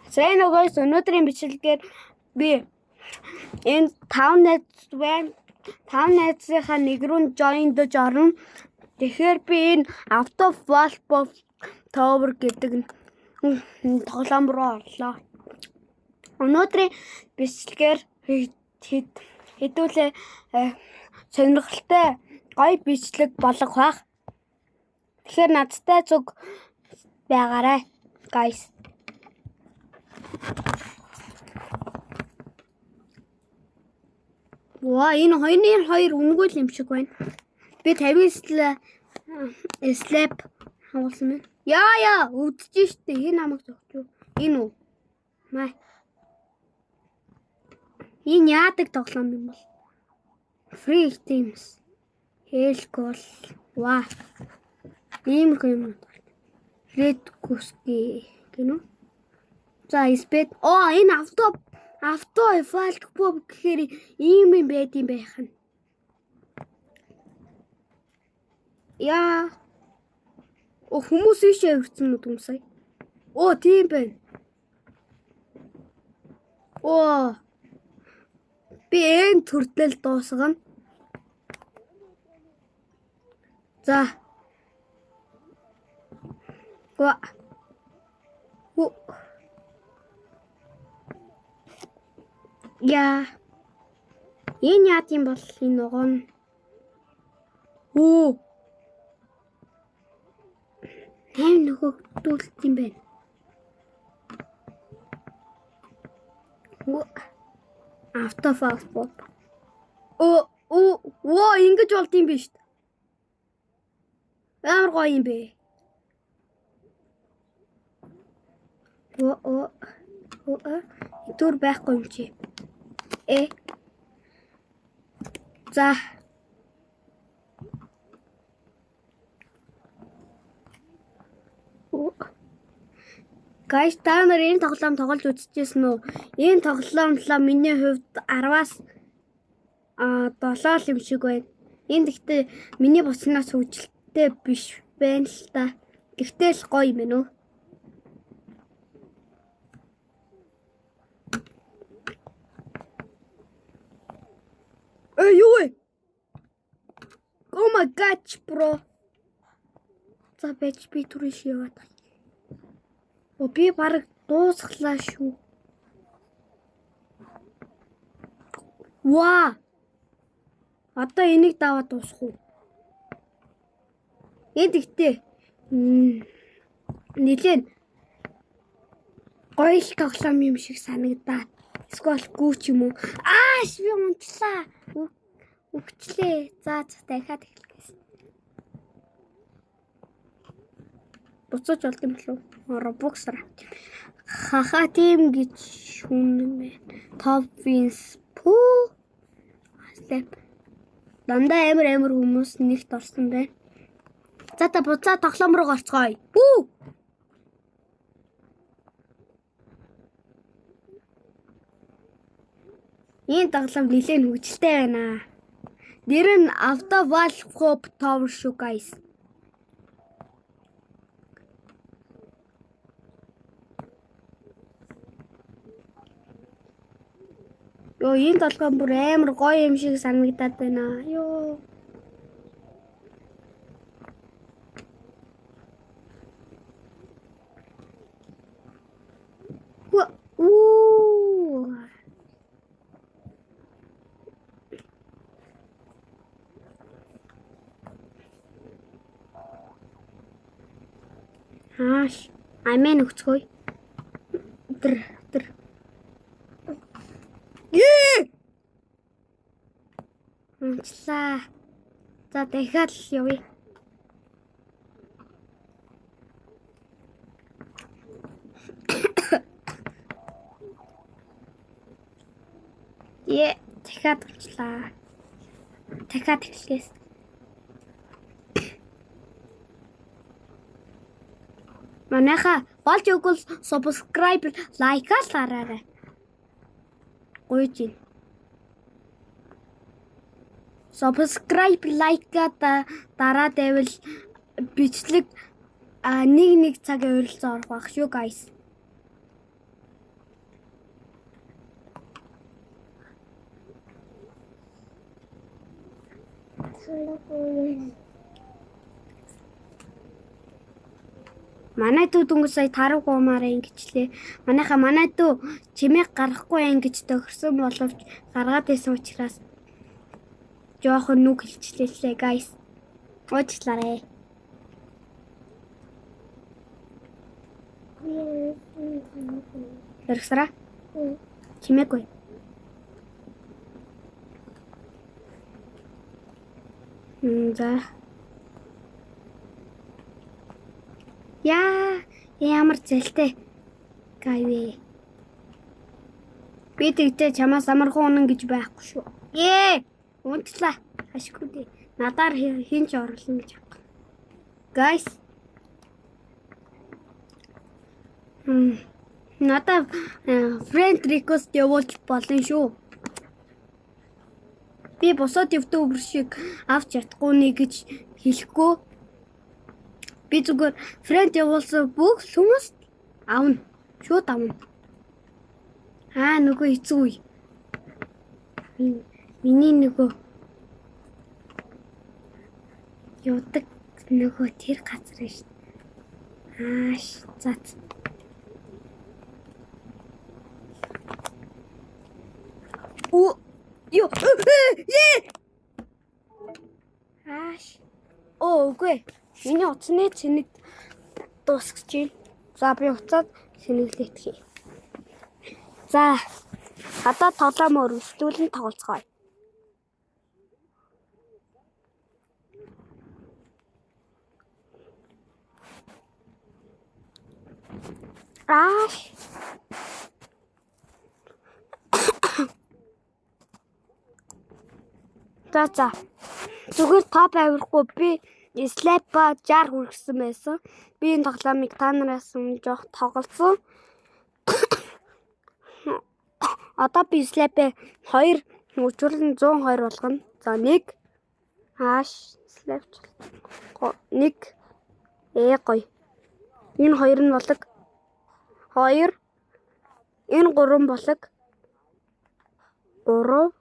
Сайн уу guys, өнөөдрийн бичлэгээр би энэ 5 найз байна. 5 найзынхаа нэг рүү join-дож орно. Тэгэхээр би энэ Auto Wall Tower гэдэг тоглоом руу орлоо. Өнөөдрийн бичлэгээр хэдүүлээ сонирхолтой гоё бичлэг болох байх. Тэгэхээр надтай зүг байгаарай guys. Ваа, энэ хоёр үнгүй юм шиг байна. Би 50 слэп хавуулсан байна. Яа, өвдөж штэ. Энэ намайг зогч юу? Энэ үү? Май. Энэ яадаг тоглоом юм бол? Free Teams. Hellcall. Ваа. Ийм юм. Red Goose гэнэ. За, спед. Энэ авто файл гэхээр ийм юм байд юм байх нь. Яа. Хүмүүс ийшээ өрцөн үү түмсай. Тийм байна. Би энэ төрдөл дуусгана. За. Яа. Энэ яат юм бол энэ ногоон. Хэн нөгөөдүүлт юм бэ? Автофал pop. Ингэж болд юм биш. Амар гоё юм бэ. Түр байхгүй юм чи. За. Guys, та нар энэ тоглоом тоглож үзчихсэн үү? Энэ тоглоомлоо миний хувьд 10-аас 7 юм шиг байна. Энэ гэхдээ миний боснаас хөгжилтэй биш байна л та. Гэхдээ л гоё юм байна уу? Юу вэ? Oh my god, bro. За бэж би түрүүш яваад. Би бараг дуусглаа шүү. Ваа. Одоо энийг даваад дуусах уу? Гэхдээ нэлээд гоё л тоглоом юм шиг санагдаа. Эсвэл гүүч юм уу? Би унтлаа. Үгчлээ. За дахиад эхлэхээс. Буцаж болд юм болов уу? Robux-аар. Хаха тийм гэж хүн бэ. Top wins. Step. Дандаа амар хүмүүс нэгт орсон байна. За та буцаа тоглоом руу гарцгаая. Энэ тоглоом нэлээд хөвгөлтэй байна. Нэр нь Auto Wall Tower шүү guys. Энэ тоглоом бүр амар гоё юм шиг санагдаад байна. Аймэн өгцгөөе. Унтлаа. За дахиад л явъя. Дахиад унтлаа. Дахиад эхлэхээс. Манайха болж өгвөл subscribe, like-аас хараарай. Гойж. Subscribe, like-а дараа дэвэл бичлэг нэг цагийн ойролцоо орох байх шүү guys. Манай дүү дөнгөж сая таруу гуумаараа ингэчлээ. Манай дүү чимээг гаргахгүй ингэж тохирсон боловч гаргаад байсан учраас жоохон нүг хэлчлээ guys. Уучлаарай. Ярсараа? Чимээгүй. За. Ямар зэлтэй. Гайвэ. Би тэгтээ чамаас амархан унан гэж байхгүй шүү. Унтлаа. Ашгүй дээ. Надаар хин ч орлоо гэж байна. Guys. Надад friend request явуулж болно шүү. Би босоод youtuber шиг авч чадахгүй нэ гэж хэлэхгүй. Би зүгээр friend явуулсан бүх хүмүүс авна. Шууд авна. Нөгөө эцүү үе. Миний нөгөө явдаг нөгөө тэр газар шүү. За. Үгүй. Миний утасны цэник дуусгаж байна. За би уцаад сэнэглээд хий. За. Одоо тоглоом өргөжлүүлэн тоглоцгоё. За. Зүгээр топ авирахгүй би слайпа 60 хүргэсэн байсан. Би энэ тоглоомыг та нараас өмнө жоох тоглосон. Одоо би слайпэ 2 өчрөлн 120 болгоно. За 1 слайпч 1 гоё. Энэ 2 нь болог 2 энэ 3 болог 3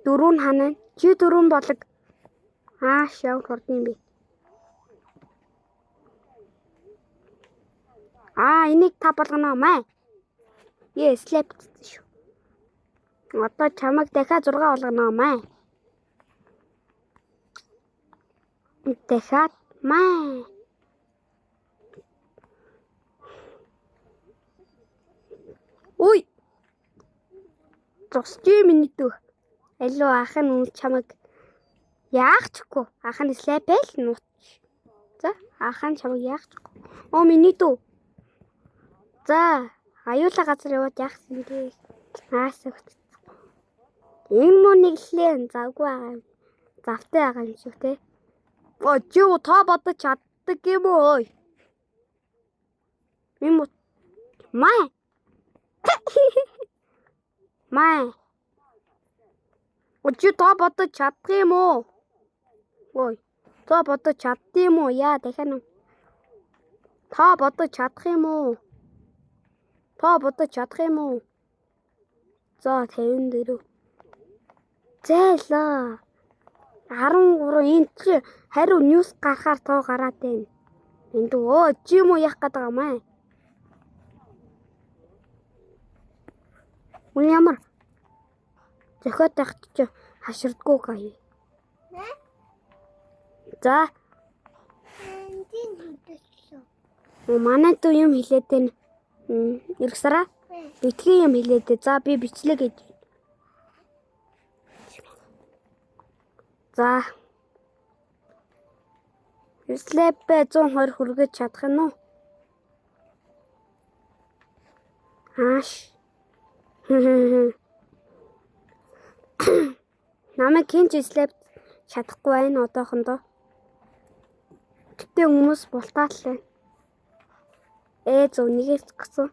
4 нь ханаа чи 4 болог шав хордсон юм бэ. Энийг та болгоно маа. Слайп шүү. Одоо чамайг дахиад 6 болгоно маа. Дахиад маа. Ой. Зогсчих миний дүү. Алло ах нь чамайг яах чгүй. Ах нь слайпэл нууч. За ах нь чамайг яах чгүй. Миний дүү. За аюулаа газар яваад яах юм бэ? Энэ муу нэглээ завгүй байгаа юм. Завтай байгаа юм шиг те. Чи та бодож чаддаг юм уу? Юм уу? Маа. Чи та бодож чаддаг юм уу? Та бодож чаддаг юм уу? Дахиад нь. Та бодож чадах юм уу? За 54. Зайлаа. 13 энэ чи хариу ньюс гарахаар тоо гараад байна. Энд чи юм уу яах гээд байгаа маа? Үн ямар? Зөхөд тахт чи хаширдггүй гай. За. Манай дүү юм хэлээд байна. Иргсараа. Битгий юм хэлээд. За би бичлээ гэж. За. Слэпэ 120 хүргэж чадах нь уу? Намайг хинч слэп чадахгүй байна одоохондоо. Гэтэ хүмүүс бултаатлаа. Зөв нэгээс гсэн.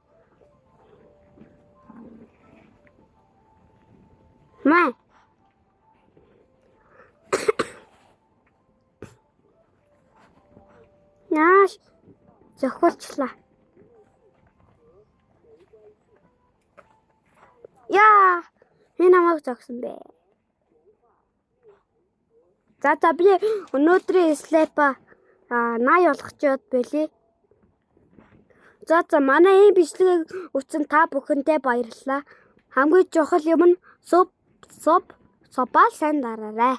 Маа. Зохиолчлаа. Би намайг зогсон бэ. За би өнөөдрийн слайпа 80 болгож яваад байлээ. За манай ийм бичлэгийг үзсэн та бүхэндээ баярлалаа. Хамгийн чухал юм нь субаа сайн дараарай.